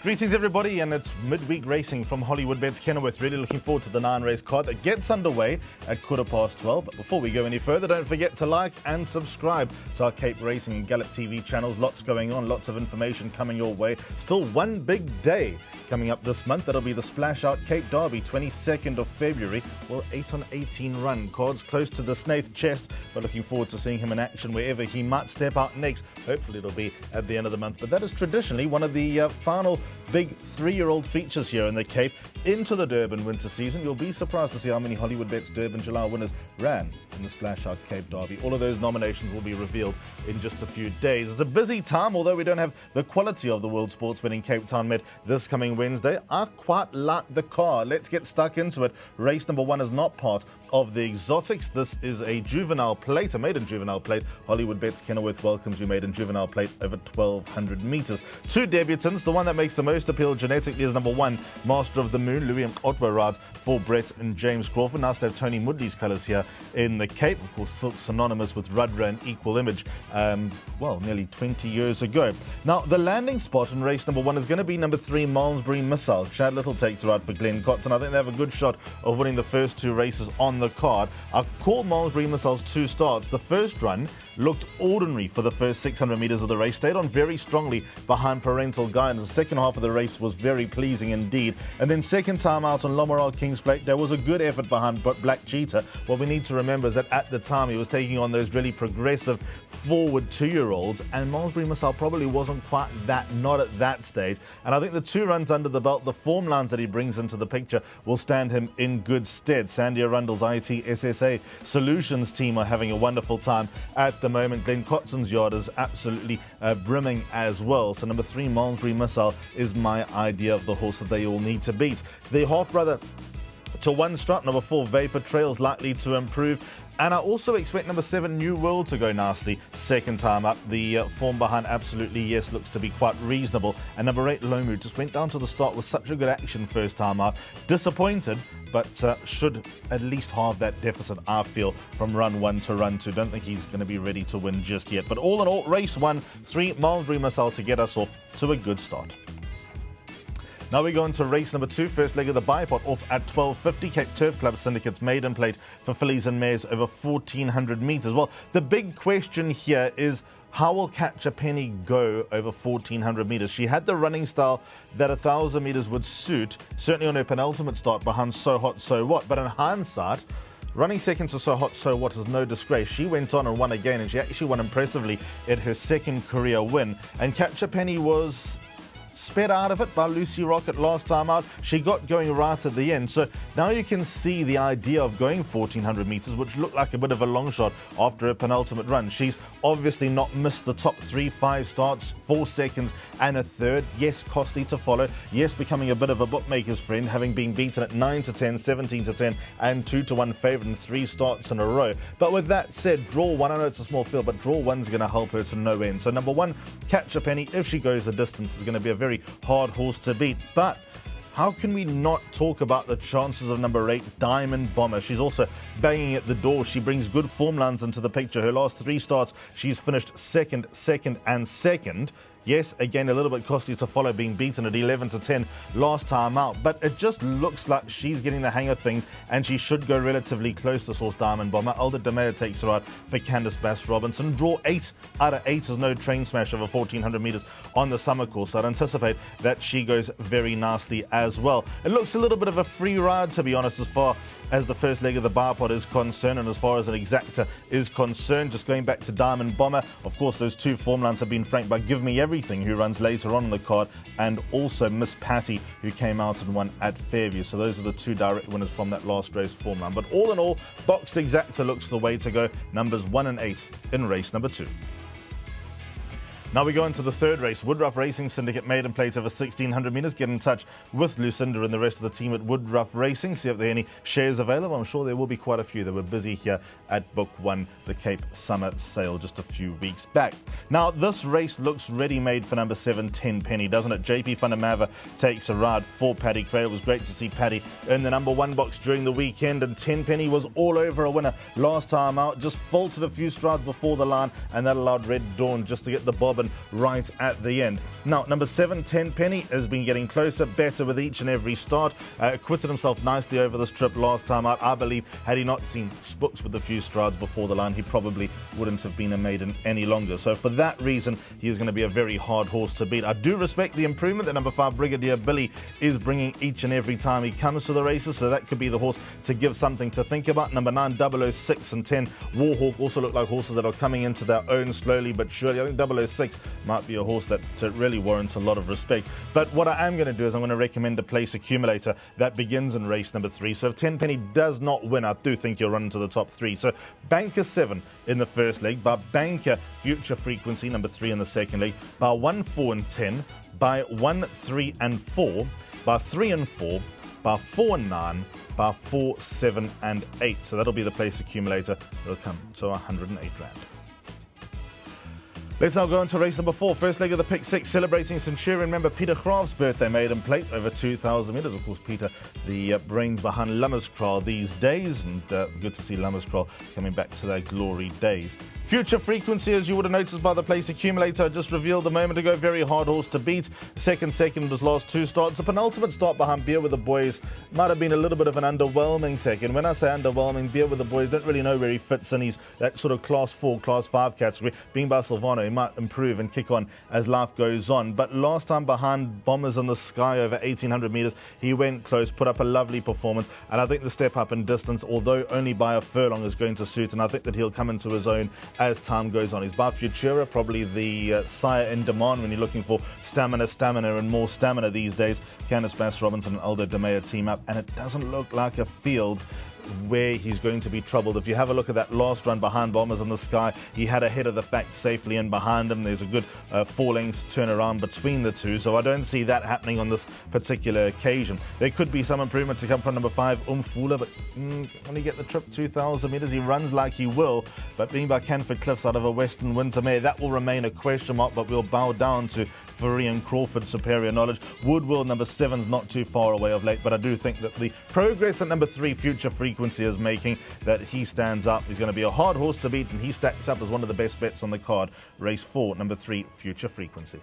Greetings everybody, and it's midweek racing from Hollywoodbets Kenilworth. Really looking forward to the 9-race card that gets underway at 12:15. But before we go any further, don't forget to like and subscribe to our Cape Racing and Gallop TV channels. Lots going on, lots of information coming your way. Still one big day coming up this month. That'll be the Splash Out Cape Derby, 22nd of February. Well, 8 on 18 run. Cards close to the Snaith chest, but looking forward to seeing him in action wherever he might step out next. Hopefully it'll be at the end of the month. But that is traditionally one of the final big 3-year-old features here in the Cape into the Durban winter season. You'll be surprised to see how many Hollywoodbets Durban July winners ran in the Splash Out Cape Derby. All of those nominations will be revealed in just a few days. It's a busy time, although we don't have the quality of the World Sports Betting Cape Town Met this coming Wednesday. I quite like the car. Let's get stuck into it. Race number 1 is not part of the exotics. This is a juvenile plate, a maiden juvenile plate. Hollywoodbets Kenilworth welcomes you maiden juvenile plate over 1,200 meters. 2 debutants. The one that makes the most appeal genetically is number 1, Master of the Moon. Louis Otto rides for Brett and James Crawford. Nice to have Tony Mudley's colours here in the Cape. Of course, Silk synonymous with Rudra and Equal Image, nearly 20 years ago. Now, the landing spot in race number 1 is going to be number 3, Malmesbury Missile. Chad Little takes her out for Glenn Cotton. I think they have a good shot of winning the first 2 races on the card. I call Malmesbury Missile's 2 starts. The first run looked ordinary for the first 600 metres of the race. Stayed on very strongly behind parental guidance. The second half of the race was very pleasing indeed. And then second time out on Lomoral Kings Plate, there was a good effort behind Black Cheetah. What we need to remember is that at the time he was taking on those really progressive forward 2-year-olds, and Malmesbury Missile probably wasn't quite that, not at that stage. And I think the 2 runs under the belt, the form lines that he brings into the picture, will stand him in good stead. Sandy Arundel's ITSSA Solutions team are having a wonderful time at the moment. Glenn Cotson's yard is absolutely brimming as well. So number 3, Malmesbury Missile, is my idea of the horse that they all need to beat. The half-brother to 1 start, number 4, Vapor Trail's likely to improve. And I also expect number 7, New World, to go nicely second time up. The form behind Absolutely Yes looks to be quite reasonable. And number 8, Lomu, just went down to the start with such a good action first time out. Disappointed, but should at least halve that deficit, I feel, from run 1 to run 2. Don't think he's going to be ready to win just yet. But all in all, race 1, 3, Malmesbury Missile to get us off to a good start. Now we go into race number 2, first leg of the bipod, off at 12:50. Cape Turf Club Syndicate's maiden plate for fillies and mares over 1,400 metres. Well, the big question here is, how will Catch a Penny go over 1,400 metres? She had the running style that 1,000 metres would suit, certainly on her penultimate start behind So Hot So What. But in hindsight, running second to So Hot So What is no disgrace. She went on and won again, and she actually won impressively at her second career win. And Catch a Penny was sped out of it by Lucy Rocket last time out. She got going right at the end. So now you can see the idea of going 1,400 metres, which looked like a bit of a long shot after her penultimate run. She's obviously not missed the top 3-5 starts, 4 seconds and a third. Yes, costly to follow. Yes, becoming a bit of a bookmaker's friend, having been beaten at 9-10, 17-10 and 2-1 favourite in 3 starts in a row. But with that said, draw 1, I know it's a small field, but draw 1's going to help her to no end. So number 1, Catch a Penny, if she goes the distance, is going to be a very hard horse to beat. But how can we not talk about the chances of number 8, Diamond Bomber? She's also banging at the door. She brings good form lines into the picture. Her last 3 starts, she's finished second, and second. Yes, again, a little bit costly to follow, being beaten at 11-10 last time out. But it just looks like she's getting the hang of things, and she should go relatively close to source Diamond Bomber. Alda De Meyer takes her out for Candice Bass Robinson. Draw 8 out of 8 is no train smash over 1,400 metres on the summer course. So I'd anticipate that she goes very nicely as well. It looks a little bit of a free ride, to be honest, as far as the first leg of the bipod is concerned, and as far as an exacta is concerned. Just going back to Diamond Bomber, of course, those 2 form lines have been franked by Give Me Everything, who runs later on in the card, and also Miss Patty, who came out and won at Fairview. So those are the 2 direct winners from that last race form line. But all in all, boxed exacta looks the way to go. Numbers 1 and 8 in race number 2. Now we go into the third race. Woodruff Racing Syndicate maiden plate over 1,600 metres. Get in touch with Lucinda and the rest of the team at Woodruff Racing. See if there are any shares available. I'm sure there will be quite a few. They were busy here at Book 1, the Cape Summer Sale, just a few weeks back. Now this race looks ready-made for number 7, 10 Penny, doesn't it? JP van der Merwe takes a ride for Paddy Crail. It was great to see Paddy in the number 1 box during the weekend, and 10 Penny was all over a winner last time out. Just faltered a few strides before the line, and that allowed Red Dawn just to get the bob happened right at the end. Now, number 7, 10 Penny, has been getting closer, better with each and every start. Acquitted himself nicely over this trip last time out. I believe had he not seen Spooks with a few strides before the line, he probably wouldn't have been a maiden any longer. So for that reason, he is going to be a very hard horse to beat. I do respect the improvement that number 5, Brigadier Billy, is bringing each and every time he comes to the races, so that could be the horse to give something to think about. Number 9, 006 and 10, Warhawk also look like horses that are coming into their own slowly but surely. I think 006 might be a horse that really warrants a lot of respect. But what I am going to do is I'm going to recommend a place accumulator that begins in race number 3. So if 10 Penny does not win, I do think he'll run into the top 3. So Banker 7 in the first leg, by Banker Future Frequency, number 3 in the second leg, by 1, 4 and 10, by 1, 3 and 4, by 3 and 4, by 4 and 9, by 4, 7 and 8. So that'll be the place accumulator. It'll come to 108 Rand. Let's now go into race number 4. First leg of the pick 6, celebrating Centurion member Peter Graaf's birthday maiden plate over 2,000 metres. Of course, Peter, the brains behind Lammerskral these days, and good to see Lammerskral coming back to their glory days. Future Frequency, as you would have noticed by the place accumulator, I just revealed a moment ago, very hard horse to beat. Second of his last 2 starts. The penultimate start behind Beer with the Boys might have been a little bit of an underwhelming second. When I say underwhelming, Beer with the Boys don't really know where he fits in. He's that sort of class 4, class 5 category. Being by Silvano, he might improve and kick on as life goes on. But last time behind Bombers in the Sky over 1,800 metres, he went close, put up a lovely performance. And I think the step up in distance, although only by a furlong, is going to suit. And I think that he'll come into his own as time goes on. He's by Futura, probably the sire in demand when you're looking for stamina, and more stamina these days. Candice Bass Robinson and Aldo De Meyer team up, and it doesn't look like a field where he's going to be troubled. If you have a look at that last run behind Bombers in the Sky, he had ahead of the fact safely in behind him. There's a good 4 lengths turnaround between the two, so I don't see that happening on this particular occasion. There could be some improvement to come from number 5, Umfula, but when he get the trip 2,000 metres, he runs like he will, but being by Canford Cliffs out of a Western Windsor mare, that will remain a question mark, but we'll bow down to Furry and Crawford's superior knowledge. Woodwill, number 7's not too far away of late, but I do think that the progress that number 3, Future Frequency, is making, that he stands up. He's going to be a hard horse to beat, and he stacks up as one of the best bets on the card. Race 4, number 3, Future Frequency.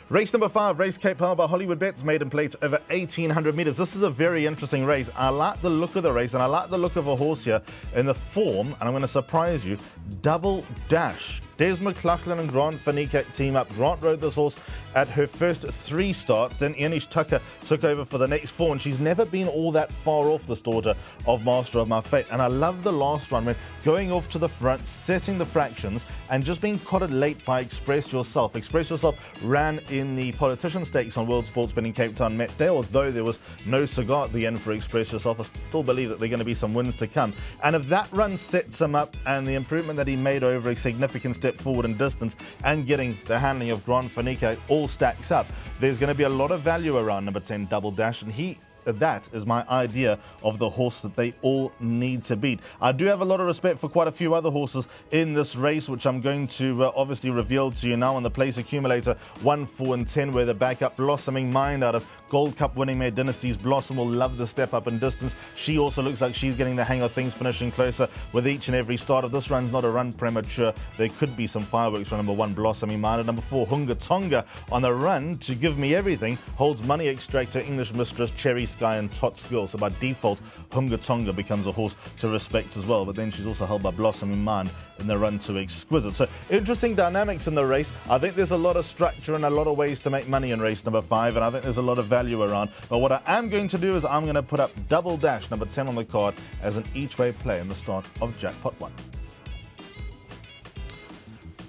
Race number 5, Race Cape Power by Hollywoodbets, maiden plate over 1,800 metres. This is a very interesting race. I like the look of the race, and I like the look of a horse here in the form, and I'm going to surprise you, Double Dash. Des McLaughlin and Grant Fanikak team up. Grant rode this horse at her first 3 starts. Then Ianish Tucker took over for the next 4, and she's never been all that far off, this daughter of Master of My Fate. And I love the last run when going off to the front, setting the fractions, and just being codded late by Express Yourself. Express Yourself ran in the Politician Stakes on World Sportsbet in Cape Town Met Day, although there was no cigar at the end for Express Yourself. I still believe that there are going to be some wins to come. And if that run sets him up, and the improvement that he made over a significant step forward in distance, and getting the handling of Grant Fanika all stacks up, there's going to be a lot of value around number 10, Double Dash, and that is my idea of the horse that they all need to beat. I do have a lot of respect for quite a few other horses in this race, which I'm going to obviously reveal to you now on the place accumulator 1, 4 and 10, where the backup Blossoming Mind out of Gold Cup winning mare Dynasty's Blossom will love the step up in distance. She also looks like she's getting the hang of things, finishing closer with each and every start. If this run's not a run premature, there could be some fireworks from number 1, Blossoming Mind. And number 4, Hunga Tonga on the run to Give Me Everything holds Money Extractor, English Mistress, Cherry Sky and Tots Girl. So by default, Hunga Tonga becomes a horse to respect as well. But then she's also held by Blossoming Mind in the run to Exquisite. So interesting dynamics in the race. I think there's a lot of structure and a lot of ways to make money in race number 5, and I think there's a lot of value around. But what I am going to do is I'm going to put up Double Dash, number 10 on the card, as an each-way play in the start of Jackpot 1.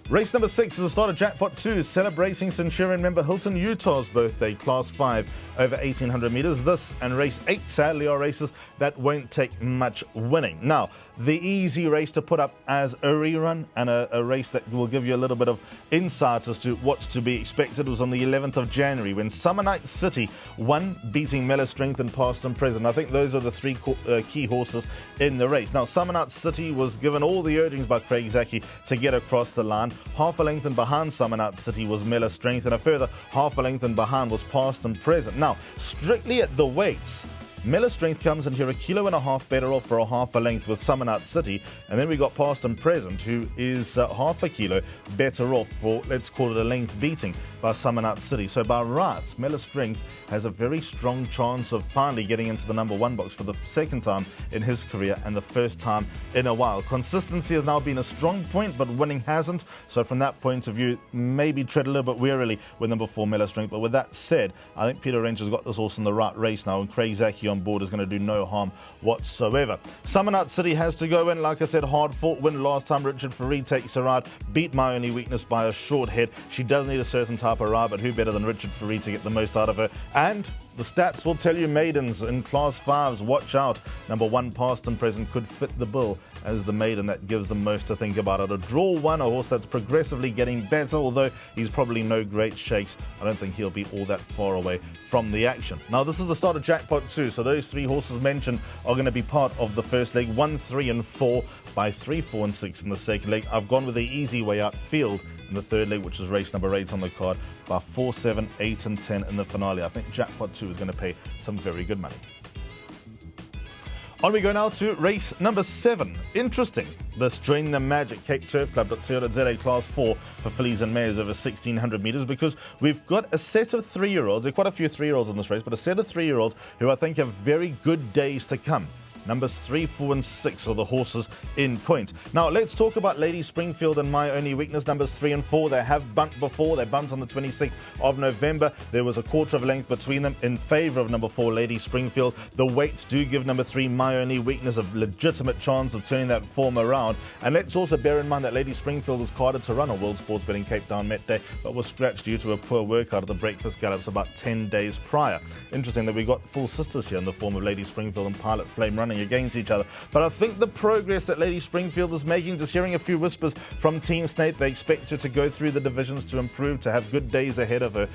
Race number 6 is the start of Jackpot 2, celebrating Centurion member Hilton Utah's birthday, Class 5, over 1,800 metres. This and race 8, sadly, are races that won't take much winning. Now, the easy race to put up as a rerun, and a race that will give you a little bit of insight as to what's to be expected, was on the 11th of January when Summer Night City won, beating Mela Strength and Past and Present. I think those are the 3 key horses in the race. Now, Summer Night City was given all the urgings by Craig Zaki to get across the line. Half a length and behind Summer Night City was Mela Strength, and a further half a length and behind was Past and Present. Now, strictly at the weights, Miller Strength comes in here 1.5 kilos better off for a half a length with Summonat City. And then we got Past and Present, who is half a kilo better off for, let's call it a length beating by Summonat City. So by rights, Miller Strength has a very strong chance of finally getting into the number 1 box for the second time in his career and the first time in a while. Consistency has now been a strong point, but winning hasn't. So from that point of view, maybe tread a little bit warily with number 4 Miller Strength. But with that said, I think Peter Wrench has got this horse in the right race now, and Craig Zaki on board is going to do no harm whatsoever. Summonat City has to go in. Like I said, hard fought win last time. Richard Farid takes her out, beat My Only Weakness by a short head. She does need a certain type of ride, but who better than Richard Farid to get the most out of her? And the stats will tell you maidens in Class 5s, watch out. Number 1 Past and Present could fit the bill as the maiden that gives the most to think about it. A draw 1, a horse that's progressively getting better, although he's probably no great shakes. I don't think he'll be all that far away from the action. Now, this is the start of Jackpot 2, so those 3 horses mentioned are going to be part of the first leg, 1, 3 and 4, by 3, 4 and 6 in the second leg. I've gone with the easy way out field in the third leg, which is race number 8 on the card, by 4, 7, 8 and 10 in the finale. I think Jackpot 2 is going to pay some very good money. On we go now to race number 7. Interesting. This Join the Magic Cape Turf Club.co.za Class 4 for fillies and mares over 1,600 metres, because we've got a set of 3-year-olds. There are quite a few 3-year-olds in this race, but a set of 3-year-olds who I think have very good days to come. Numbers 3, 4 and 6 are the horses in point. Now let's talk about Lady Springfield and My Only Weakness. Numbers 3 and 4, they have bumped before. They bumped on the 26th of November. There was a quarter of a length between them in favour of number 4 Lady Springfield. The weights do give number 3 My Only Weakness a legitimate chance of turning that form around. And let's also bear in mind that Lady Springfield was carded to run a World Sports Betting Cape Town Met Day, but was scratched due to a poor workout of the breakfast gallops about 10 days prior. Interesting that we got full sisters here in the form of Lady Springfield and Pilot Flame running against each other. But I think the progress that Lady Springfield is making, just hearing a few whispers from Team Snake, they expect her to go through the divisions to improve, to have good days ahead of her.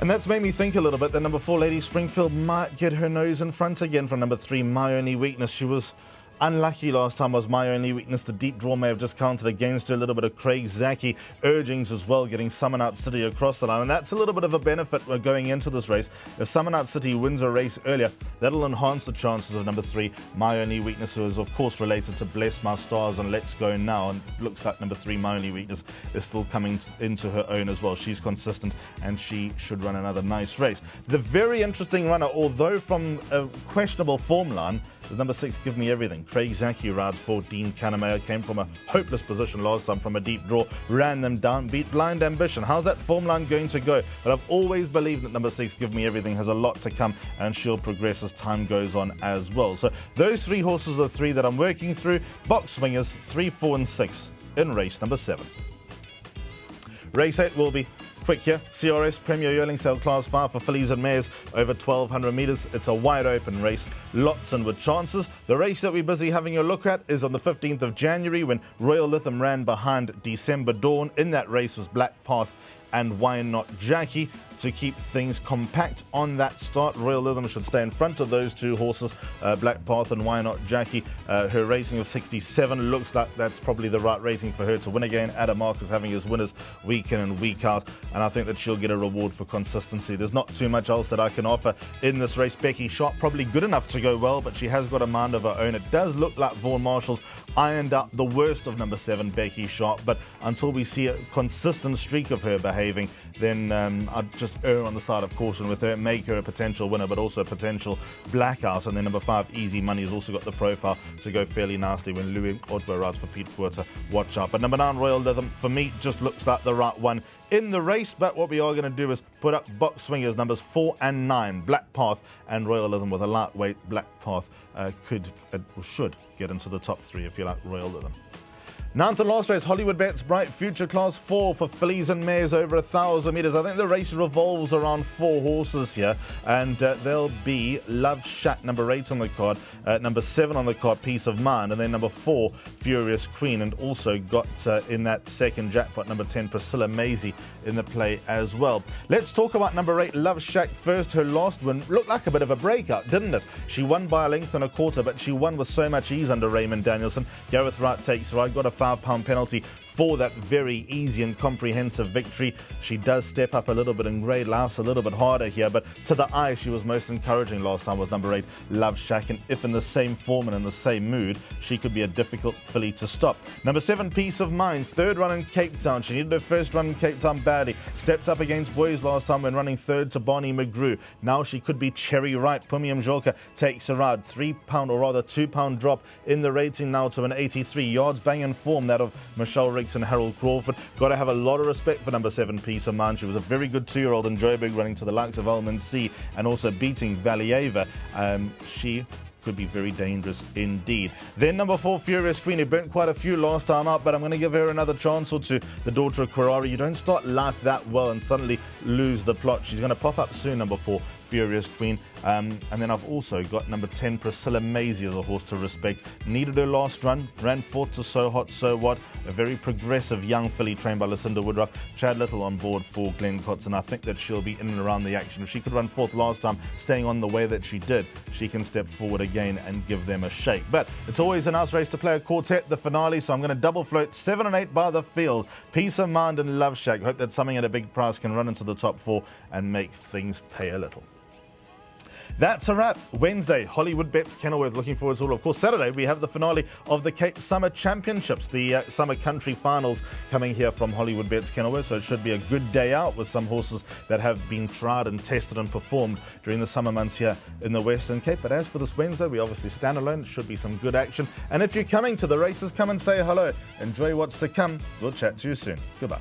And that's made me think a little bit that number 4 Lady Springfield might get her nose in front again from number 3 My Only Weakness. She was unlucky last time, was My Only Weakness. The deep draw may have just counted against her. A little bit of Craig Zaki urgings as well, getting Summonat City across the line. And that's a little bit of a benefit going into this race. If Summonat City wins a race earlier, that'll enhance the chances of number 3 My Only Weakness, who is of course related to Bless My Stars and Let's Go Now. And it looks like number 3 My Only Weakness is still coming into her own as well. She's consistent and she should run another nice race. The very interesting runner, although from a questionable form line, is number 6, Give Me Everything. Craig Zaki rides for Dean Kanemayer, came from a hopeless position last time from a deep draw, ran them down, beat Blind Ambition. How's that form line going to go? But I've always believed that number 6, Give Me Everything, has a lot to come, and she'll progress as time goes on as well. So those 3 horses are 3 that I'm working through. Box swingers 3, 4 and 6 in race number 7. Race 8 will be quick here. CRS Premier Yearling Sale Class 5 for fillies and mares over 1,200 metres. It's a wide open race, lots and with chances. The race that we're busy having a look at is on the 15th of January when Royal Lytham ran behind December Dawn. In that race was Black Path and Why Not Jackie. To keep things compact on that start, Royal Lytham should stay in front of those 2 horses, Black Path and Why Not Jackie. Her rating of 67 looks like that's probably the right rating for her to win again. Adam Marcus having his winners week in and week out, and I think that she'll get a reward for consistency. There's not too much else that I can offer in this race. Becky Sharp probably good enough to go well, but she has got a mind of her own. It does look like Vaughan Marshall's ironed out the worst of number 7 Becky Sharp, but until we see a consistent streak of her behaving, then I'd just err on the side of caution with her, make her a potential winner, but also a potential blackout. And then number 5, Easy Money, has also got the profile to go fairly nicely when Louis Otto rides for Pete Porter. Watch out. But number 9, Royal Lytham, for me, just looks like the right one in the race. But what we are going to do is put up box swingers numbers 4 and 9, Black Path and Royal Lytham, with a lightweight Black Path should get into the top 3 if you like Royal Lytham. Ninth and last race, Hollywoodbets Bright Future Class 4 for fillies and mares over 1,000 metres. I think the race revolves around 4 horses here, and they'll be Love Shack, number 8 on the card, number 7 on the card, Peace of Mind, and then number 4, Furious Queen, and also got in that second jackpot, number 10, Priscilla Maisie in the play as well. Let's talk about number 8, Love Shack first. Her last win looked like a bit of a breakout, didn't it? She won by a length and a quarter, but she won with so much ease under Raymond Danielson. Gareth Wright takes right, got a £5 penalty, for that very easy and comprehensive victory. She does step up a little bit in grade, laughs a little bit harder here, but to the eye she was most encouraging last time with number 8, Love Shack, and if in the same form and in the same mood, she could be a difficult filly to stop. Number 7, Peace of Mind, third run in Cape Town. She needed her first run in Cape Town badly. Stepped up against boys last time when running third to Bonnie McGrew. Now she could be cherry right. Pumi Mjoka takes her out. £3 or rather £2 drop in the rating now to an 83. Yards banging form, that of Michelle Ricks and Harold Crawford. Got to have a lot of respect for number 7, Peace of Mind. She was a very good 2-year-old in Joburg, running to the likes of Elman C and also beating Valieva. She could be very dangerous indeed. Then number 4, Furious Queen, who burnt quite a few last time out, but I'm going to give her another chance or two. The daughter of Karari. You don't start life that well and suddenly lose the plot. She's going to pop up soon, number 4, Furious Queen. And then I've also got number 10, Priscilla Maisie, as a horse to respect. Needed her last run, ran 4th to So Hot So What. A very progressive young filly trained by Lucinda Woodruff. Chad Little on board for Glenn Cotts, and I think that she'll be in and around the action. If she could run 4th last time, staying on the way that she did, she can step forward again and give them a shake. But it's always a nice race to play a quartet, the finale, so I'm going to double float 7 and 8 by the field. Peace of Mind and Love Shack. Hope that something at a big price can run into the top 4 and make things pay a little. That's a wrap. Wednesday, Hollywoodbets Kenilworth. Looking forward to all. Of course, Saturday, we have the finale of the Cape Summer Championships, the Summer Country Finals coming here from Hollywoodbets Kenilworth. So it should be a good day out with some horses that have been tried and tested and performed during the summer months here in the Western Cape. But as for this Wednesday, we obviously stand alone. It should be some good action. And if you're coming to the races, come and say hello. Enjoy what's to come. We'll chat to you soon. Goodbye.